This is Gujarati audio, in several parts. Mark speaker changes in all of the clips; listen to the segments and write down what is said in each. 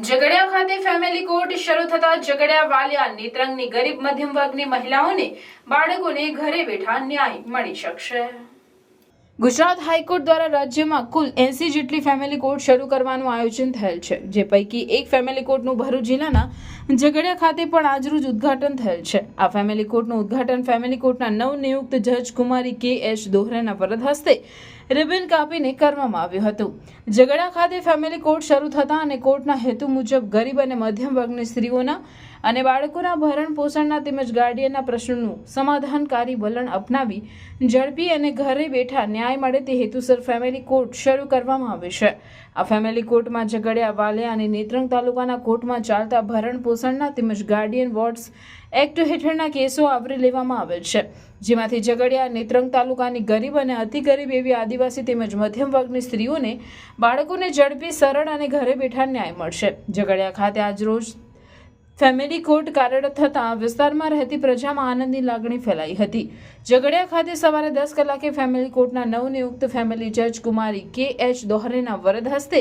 Speaker 1: ઝઘડિયા ખાતે ફેમિલી કોર્ટ શરૂ થતા ઝઘડિયા વાલિયા નેત્રંગની ગરીબ મધ્યમ વર્ગની મહિલાઓને બાળકોને ઘરે બેઠા ન્યાય મળી શકશે। ગુજરાત હાઈકોર્ટ દ્વારા રાજ્યમાં કુલ 80 જેટલી ફેમિલી કોર્ટ શરૂ કરવાનું આયોજન થયેલ છે, જે પૈકી એક ફેમિલી કોર્ટનું ભરૂચ જિલ્લાના ઝઘડિયા ખાતે પણ આજરોજ ઉદ્ઘાટન થયેલ છે। આ ફેમિલી કોર્ટનું ઉદ્ઘાટન ફેમિલી કોર્ટના નવનિયુક્ત જજ કુમારી કે.એચ. દોહરાના વરદ હસ્તે રિબન કાપીને કરવામાં આવ્યું હતું। ઝઘડિયા ખાતે ફેમિલી કોર્ટ શરૂ થતા અને કોર્ટના હેતુ મુજબ ગરીબ અને મધ્યમ વર્ગની સ્ત્રીઓના અને બાળકોના ભરણ પોષણના તેમજ ગાર્ડિયનના પ્રશ્નોનું સમાધાનકારી વલણ અપનાવી ઝડપી અને ઘરે બેઠા ન્યાય મળે તે હેતુસર ફેમિલી કોર્ટ શરૂ કરવામાં આવે છે। આ ફેમિલી કોર્ટમાં ઝઘડિયા વાલિયા અને નેત્રંગ તાલુકાના કોર્ટમાં ચાલતા ભરણ પોષણના તેમજ ગાર્ડિયન વોર્ડ્સ એક્ટ હેઠળના કેસો આવરી લેવામાં આવેલ છે, જેમાંથી ઝઘડિયા નેત્રંગ તાલુકાની ગરીબ અને અતિ ગરીબ એવી આદિવાસી તેમજ મધ્યમ વર્ગની સ્ત્રીઓને બાળકોને ઝડપી સરળ અને ઘરે બેઠા ન્યાય મળશે। ઝઘડિયા ખાતે આજરોજ ફેમિલી કોર્ટ કાર્યરત થતાં વિસ્તારમાં રહેતી પ્રજામાં આનંદની લાગણી ફેલાઈ હતી। ઝઘડિયા ખાતે સવારે 10 કલાકે ફેમિલી કોર્ટના નવનિયુક્ત ફેમિલી જજ કુમારી કે.એચ. દોહરેના વરદ હસ્તે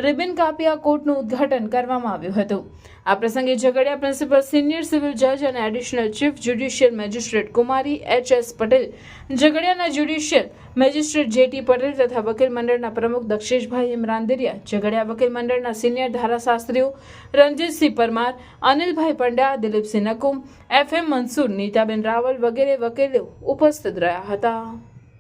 Speaker 1: રિબન કાપી આ કોર્ટનું ઉદ્ઘાટન કરવામાં આવ્યું હતું। આ પ્રસંગે ઝઘડિયા પ્રિન્સિપલ સિનિયર સિવિલ જજ અને એડિશનલ ચીફ જ્યુડિશિયલ મેજિસ્ટ્રેટ કુમારી એચ.એસ. પટેલ, ઝઘડિયાના જ્યુડિશિયલ મેજિસ્ટ્રેટ જે.ટી. પટેલ તથા વકીલ મંડળના પ્રમુખ દક્ષેશભાઈ ઇમરાનદરિયા, ઝઘડિયા વકીલ મંડળના સિનિયર ધારાશાસ્ત્રીઓ રણજીતસિંહ પરમાર, અનિલભાઈ પંડ્યા, દિલીપસિંહ નકુમ, એફ.એમ. મંસૂર, નીતાબેન રાવલ વગેરે વકીલો ઉપસ્થિત રહ્યા હતા।